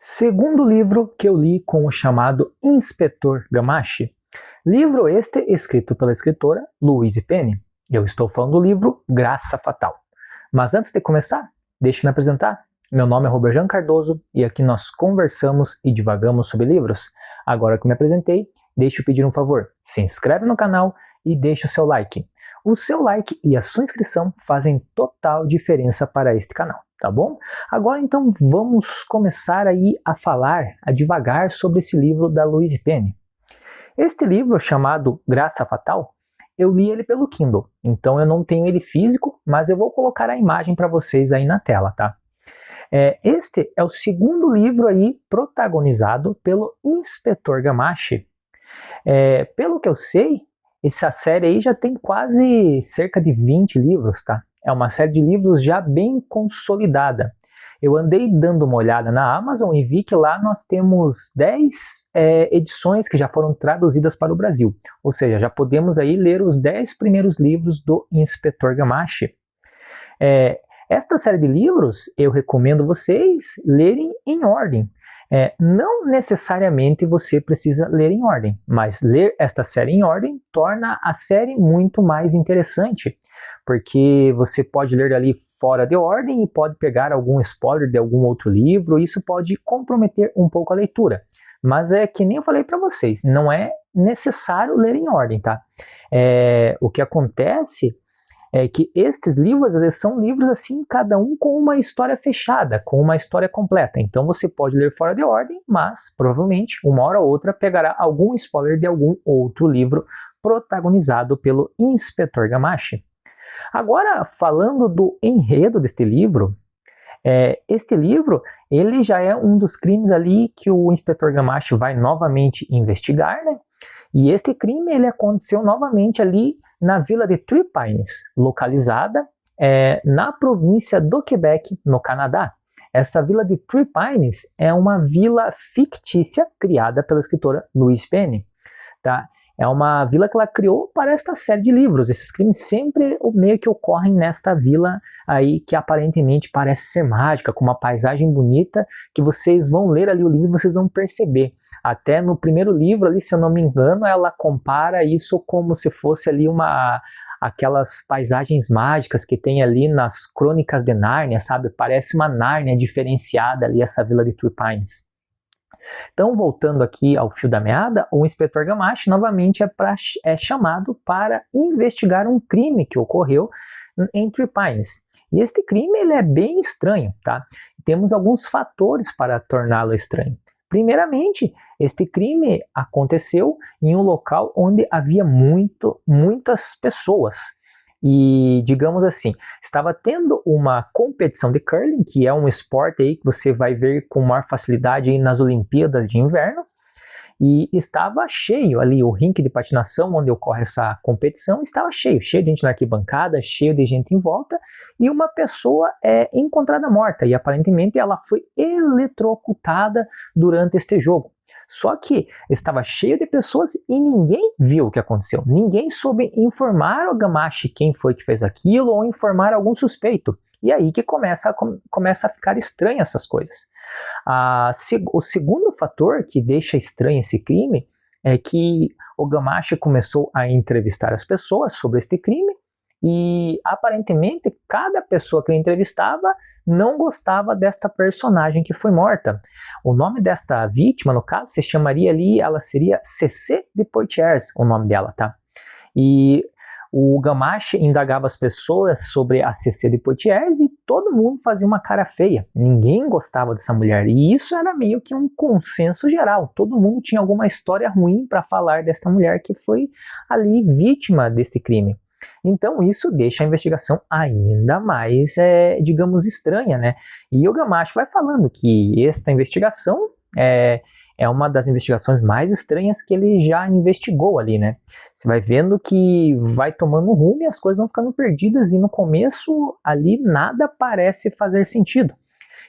Segundo livro que eu li com o chamado Inspetor Gamache. Livro este escrito pela escritora Louise Penny. Eu estou falando do livro Graça Fatal. Mas antes de começar, deixe-me apresentar. Meu nome é Roberjan Cardoso e aqui nós conversamos e divagamos sobre livros. Agora que me apresentei, deixe eu pedir um favor. Se inscreve no canal e deixe o seu like. O seu like e a sua inscrição fazem total diferença para este canal, tá bom? Agora então vamos começar aí a falar, a divagar sobre esse livro da Louise Penny. Este livro chamado Graça Fatal, eu li ele pelo Kindle, então eu não tenho ele físico, mas eu vou colocar a imagem para vocês aí na tela, tá? Este é o segundo livro aí protagonizado pelo Inspetor Gamache. Pelo que eu sei, essa série aí já tem quase cerca de 20 livros, tá? É uma série de livros já bem consolidada. Eu andei dando uma olhada na Amazon e vi que lá nós temos 10 edições que já foram traduzidas para o Brasil. Ou seja, já podemos aí ler os 10 primeiros livros do Inspetor Gamache. Esta série de livros eu recomendo vocês lerem em ordem. Não necessariamente você precisa ler em ordem, mas ler esta série em ordem torna a série muito mais interessante, porque você pode ler ali fora de ordem e pode pegar algum spoiler de algum outro livro, e isso pode comprometer um pouco a leitura. Mas é que nem eu falei para vocês, não é necessário ler em ordem, tá? O que acontece é que estes livros, eles são livros assim, cada um com uma história fechada, com uma história completa. Então você pode ler fora de ordem, mas provavelmente uma hora ou outra pegará algum spoiler de algum outro livro protagonizado pelo Inspetor Gamache. Agora, falando do enredo deste livro, este livro, ele já é um dos crimes ali que o Inspetor Gamache vai novamente investigar, né? E este crime, ele aconteceu novamente ali na vila de Three Pines, localizada na província do Quebec, no Canadá. Essa vila de Three Pines é uma vila fictícia criada pela escritora Louise Penny, tá? É uma vila que ela criou para esta série de livros. Esses crimes sempre meio que ocorrem nesta vila aí que aparentemente parece ser mágica, com uma paisagem bonita, que vocês vão ler ali o livro e vocês vão perceber. Até no primeiro livro ali, se eu não me engano, ela compara isso como se fosse ali aquelas paisagens mágicas que tem ali nas Crônicas de Nárnia, sabe? Parece uma Nárnia diferenciada ali, essa vila de Three Pines. Então, voltando aqui ao fio da meada, o Inspetor Gamache novamente é chamado para investigar um crime que ocorreu em Three Pines. E este crime ele é bem estranho, tá? Temos alguns fatores para torná-lo estranho. Primeiramente, este crime aconteceu em um local onde havia muitas pessoas. E, digamos assim, estava tendo uma competição de curling, que é um esporte aí que você vai ver com maior facilidade aí nas Olimpíadas de Inverno, e estava cheio ali, o rink de patinação onde ocorre essa competição estava cheio de gente na arquibancada, cheio de gente em volta, e uma pessoa é encontrada morta, e aparentemente ela foi eletrocutada durante este jogo. Só que estava cheio de pessoas e ninguém viu o que aconteceu. Ninguém soube informar o Gamache quem foi que fez aquilo ou informar algum suspeito. E aí que começa a ficar estranho essas coisas. O segundo fator que deixa estranho esse crime é que o Gamache começou a entrevistar as pessoas sobre este crime e aparentemente cada pessoa que ele entrevistava não gostava desta personagem que foi morta. O nome desta vítima, no caso, se chamaria ali, ela seria Cécile de Poitiers, o nome dela, tá? E o Gamache indagava as pessoas sobre a Cécile de Poitiers e todo mundo fazia uma cara feia. Ninguém gostava dessa mulher. E isso era meio que um consenso geral. Todo mundo tinha alguma história ruim para falar desta mulher que foi ali vítima desse crime. Então isso deixa a investigação ainda mais, digamos, estranha, né? E o Gamache vai falando que esta investigação é uma das investigações mais estranhas que ele já investigou ali, né? Você vai vendo que vai tomando rumo e as coisas vão ficando perdidas e no começo ali nada parece fazer sentido.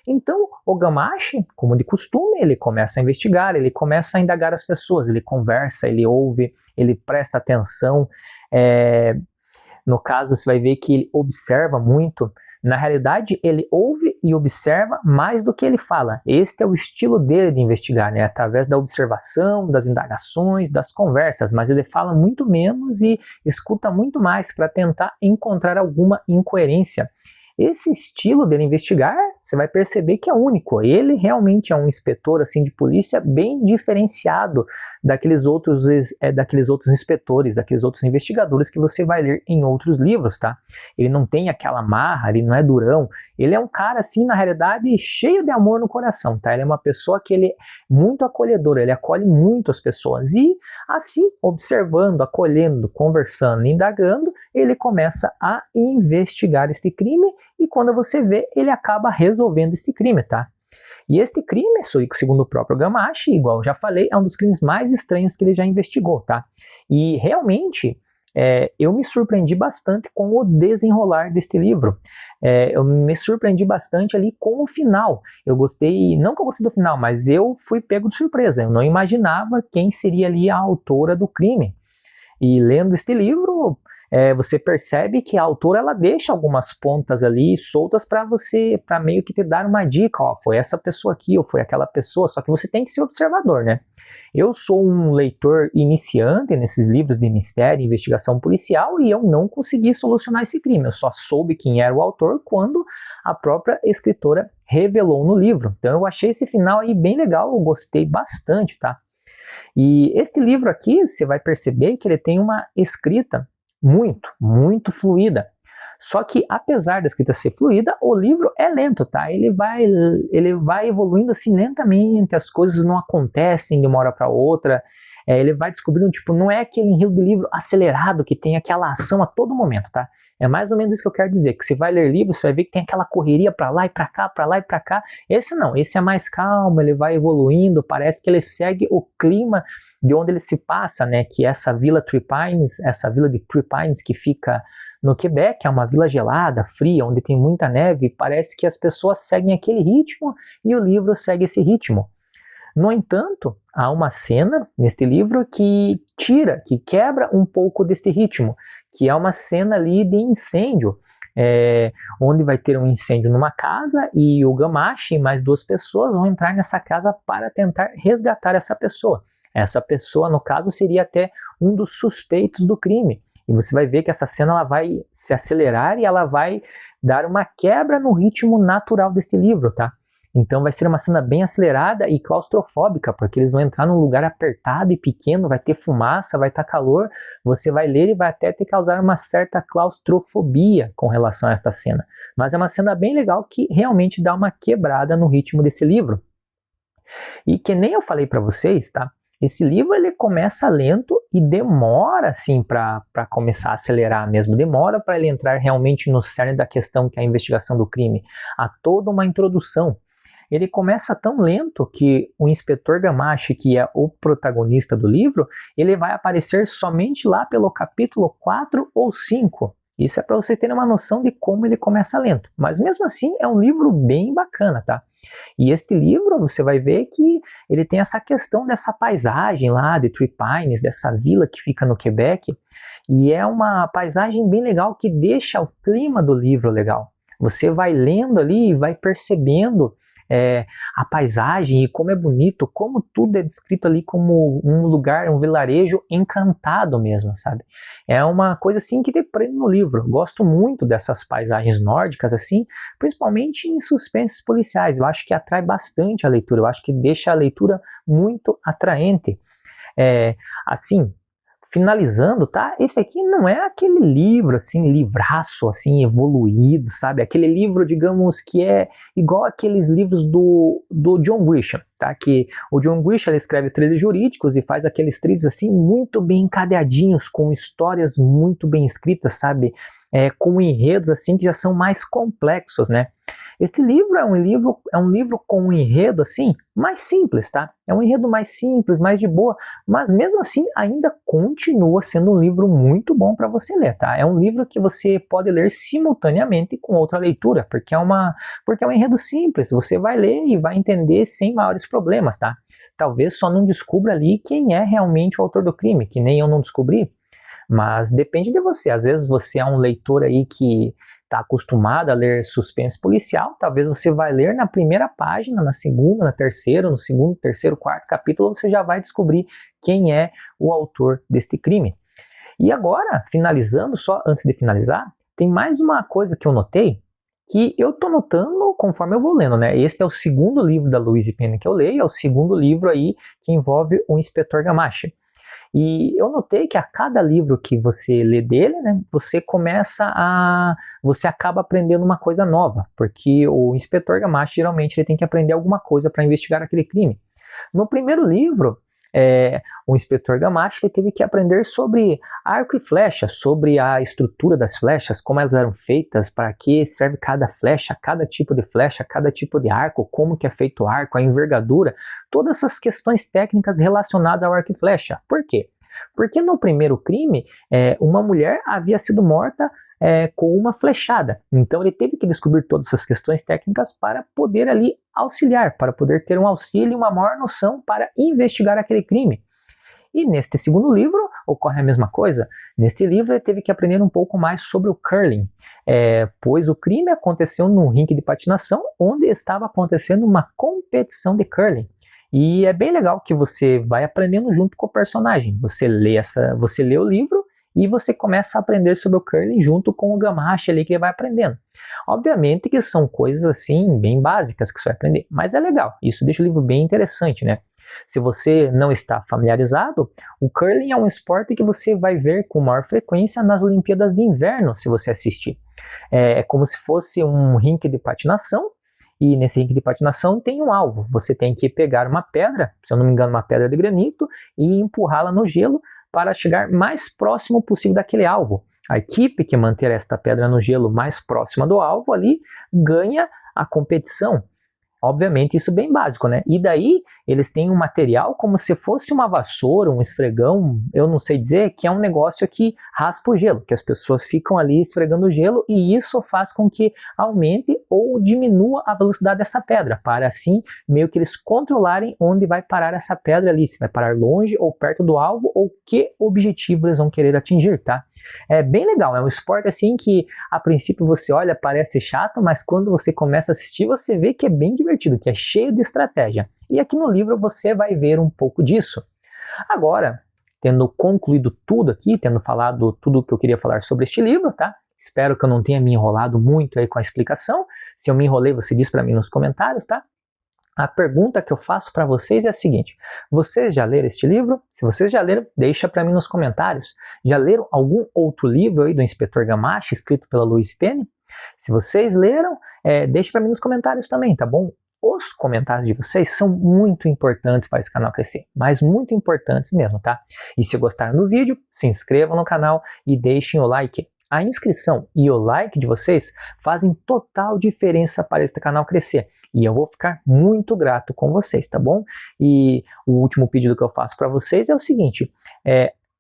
Então o Gamache, como de costume, ele começa a investigar, ele começa a indagar as pessoas, ele conversa, ele ouve, ele presta atenção, No caso, você vai ver que ele observa muito. Na realidade, ele ouve e observa mais do que ele fala. Este é o estilo dele de investigar, né? Através da observação, das indagações, das conversas, mas ele fala muito menos e escuta muito mais para tentar encontrar alguma incoerência. Esse estilo dele investigar, você vai perceber que é único. Ele realmente é um inspetor assim de polícia bem diferenciado daqueles outros inspetores, daqueles outros investigadores que você vai ler em outros livros, tá? Ele não tem aquela marra, ele não é durão. Ele é um cara assim, na realidade, cheio de amor no coração, tá? Ele é uma pessoa que ele é muito acolhedor, ele acolhe muito as pessoas e assim, observando, acolhendo, conversando, indagando, ele começa a investigar este crime e quando você vê, ele acaba resolvendo este crime, tá? E este crime, segundo o próprio Gamache, igual eu já falei, é um dos crimes mais estranhos que ele já investigou, tá? E realmente, eu me surpreendi bastante com o desenrolar deste livro. Eu me surpreendi bastante ali com o final. Eu gostei, não que eu gostei do final, mas eu fui pego de surpresa. Eu não imaginava quem seria ali a autora do crime. E lendo este livro, você percebe que a autora ela deixa algumas pontas ali soltas para meio que te dar uma dica, ó, foi essa pessoa aqui ou foi aquela pessoa, só que você tem que ser observador, né? Eu sou um leitor iniciante nesses livros de mistério e investigação policial e eu não consegui solucionar esse crime, eu só soube quem era o autor quando a própria escritora revelou no livro. Então eu achei esse final aí bem legal, eu gostei bastante, tá? E este livro aqui, você vai perceber que ele tem uma escrita muito fluida. Só que, apesar da escrita ser fluida, o livro é lento, tá? Ele vai evoluindo assim lentamente, as coisas não acontecem de uma hora para outra. Ele vai descobrindo, tipo, não é aquele enredo do livro acelerado que tem aquela ação a todo momento, tá? É mais ou menos isso que eu quero dizer, que você vai ler livro, você vai ver que tem aquela correria para lá e para cá, para lá e para cá. Esse não, esse é mais calmo, ele vai evoluindo, parece que ele segue o clima de onde ele se passa, né? Que é essa vila Three Pines, essa vila de Three Pines que fica no Quebec, é uma vila gelada, fria, onde tem muita neve, parece que as pessoas seguem aquele ritmo e o livro segue esse ritmo. No entanto, há uma cena neste livro que quebra um pouco deste ritmo, que é uma cena ali de incêndio, onde vai ter um incêndio numa casa e o Gamache e mais 2 pessoas vão entrar nessa casa para tentar resgatar essa pessoa. Essa pessoa, no caso, seria até um dos suspeitos do crime. E você vai ver que essa cena ela vai se acelerar e ela vai dar uma quebra no ritmo natural deste livro, tá? Então vai ser uma cena bem acelerada e claustrofóbica, porque eles vão entrar num lugar apertado e pequeno, vai ter fumaça, vai estar calor, você vai ler e vai até te causar uma certa claustrofobia com relação a esta cena. Mas é uma cena bem legal que realmente dá uma quebrada no ritmo desse livro. E que nem eu falei para vocês, tá? Esse livro ele começa lento e demora assim para começar a acelerar mesmo, demora para ele entrar realmente no cerne da questão que é a investigação do crime. Há toda uma introdução. Ele começa tão lento que o inspetor Gamache, que é o protagonista do livro, ele vai aparecer somente lá pelo capítulo 4 ou 5. Isso é para vocês terem uma noção de como ele começa lento. Mas mesmo assim é um livro bem bacana, tá? E este livro, você vai ver que ele tem essa questão dessa paisagem lá de Three Pines, dessa vila que fica no Quebec, e é uma paisagem bem legal que deixa o clima do livro legal. Você vai lendo ali e vai percebendo a paisagem e como é bonito, como tudo é descrito ali como um lugar, um vilarejo encantado mesmo, sabe? É uma coisa assim que te prende no livro. Gosto muito dessas paisagens nórdicas assim, principalmente em suspensos policiais. Eu acho que atrai bastante a leitura, eu acho que deixa a leitura muito atraente. Assim, finalizando, tá? Esse aqui não é aquele livro, assim, livraço, assim, evoluído, sabe? Aquele livro, digamos, que é igual aqueles livros do John Grisham, tá? Que o John Grisham, ele escreve thrillers jurídicos e faz aqueles thrillers, assim, muito bem encadeadinhos, com histórias muito bem escritas, sabe? Com enredos, assim, que já são mais complexos, né? Este livro é um livro com um enredo assim mais simples, tá? É um enredo mais simples, mais de boa, mas mesmo assim ainda continua sendo um livro muito bom para você ler, tá? É um livro que você pode ler simultaneamente com outra leitura, porque é um enredo simples, você vai ler e vai entender sem maiores problemas, tá? Talvez só não descubra ali quem é realmente o autor do crime, que nem eu não descobri. Mas depende de você. Às vezes você é um leitor aí que está acostumado a ler suspense policial, talvez você vai ler na primeira página, na segunda, na terceira, no segundo, terceiro, quarto capítulo, você já vai descobrir quem é o autor deste crime. E agora, finalizando, só antes de finalizar, tem mais uma coisa que eu notei, que eu tô notando conforme eu vou lendo, né? Este é o segundo livro da Louise Penny que eu leio, é o segundo livro aí que envolve o Inspetor Gamache. E eu notei que a cada livro que você lê dele, né, você acaba aprendendo uma coisa nova, porque o Inspetor Gamache geralmente ele tem que aprender alguma coisa para investigar aquele crime. No primeiro livro, o Inspetor Gamache ele teve que aprender sobre arco e flecha, sobre a estrutura das flechas, como elas eram feitas, para que serve cada flecha, cada tipo de arco, como que é feito o arco, a envergadura, todas essas questões técnicas relacionadas ao arco e flecha. Por quê? Porque no primeiro crime, uma mulher havia sido morta com uma flechada. Então ele teve que descobrir todas essas questões técnicas para poder ali auxiliar, para poder ter um auxílio e uma maior noção para investigar aquele crime. E neste segundo livro ocorre a mesma coisa. Neste livro ele teve que aprender um pouco mais sobre o curling, pois o crime aconteceu num rink de patinação onde estava acontecendo uma competição de curling. E é bem legal que você vai aprendendo junto com o personagem. Você lê o livro e você começa a aprender sobre o curling junto com o Gamache ali que ele vai aprendendo. Obviamente que são coisas assim bem básicas que você vai aprender, mas é legal. Isso deixa o livro bem interessante, né? Se você não está familiarizado, o curling é um esporte que você vai ver com maior frequência nas Olimpíadas de Inverno, se você assistir. É como se fosse um rink de patinação, e nesse rink de patinação tem um alvo. Você tem que pegar uma pedra, se eu não me engano uma pedra de granito, e empurrá-la no gelo para chegar mais próximo possível daquele alvo. A equipe que manter esta pedra no gelo mais próxima do alvo ali ganha a competição. Obviamente isso bem básico, né? E daí eles têm um material como se fosse uma vassoura, um esfregão, eu não sei dizer, que é um negócio que raspa o gelo, que as pessoas ficam ali esfregando o gelo e isso faz com que aumente ou diminua a velocidade dessa pedra, para assim meio que eles controlarem onde vai parar essa pedra ali, se vai parar longe ou perto do alvo ou que objetivo eles vão querer atingir, tá? É bem legal, é um esporte assim que a princípio você olha, parece chato, mas quando você começa a assistir você vê que é bem divertido, que é cheio de estratégia. E aqui no livro você vai ver um pouco disso. Agora, tendo concluído tudo aqui, tendo falado tudo o que eu queria falar sobre este livro, tá? Espero que eu não tenha me enrolado muito aí com a explicação. Se eu me enrolei, você diz para mim nos comentários, tá? A pergunta que eu faço para vocês é a seguinte: vocês já leram este livro? Se vocês já leram, deixa para mim nos comentários. Já leram algum outro livro aí do Inspetor Gamache, escrito pela Louise Penny? Se vocês leram, deixa para mim nos comentários também, tá bom? Os comentários de vocês são muito importantes para esse canal crescer, mas muito importantes mesmo, tá? E se gostaram do vídeo, se inscrevam no canal e deixem o like. A inscrição e o like de vocês fazem total diferença para este canal crescer. E eu vou ficar muito grato com vocês, tá bom? E o último pedido que eu faço para vocês é o seguinte,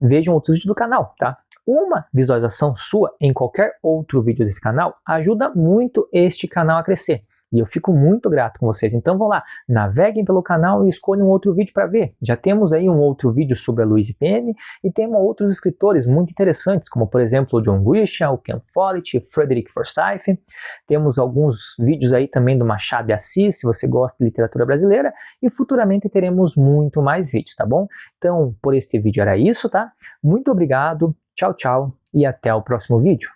vejam outros vídeos do canal, tá? Uma visualização sua em qualquer outro vídeo desse canal ajuda muito este canal a crescer. E eu fico muito grato com vocês. Então vão lá, naveguem pelo canal e escolham um outro vídeo para ver. Já temos aí um outro vídeo sobre a Louise Penny e temos outros escritores muito interessantes, como por exemplo o John Grisham, o Ken Follett, Frederick Forsyth. Temos alguns vídeos aí também do Machado de Assis, se você gosta de literatura brasileira. E futuramente teremos muito mais vídeos, tá bom? Então, por este vídeo era isso, tá? Muito obrigado, tchau, tchau e até o próximo vídeo.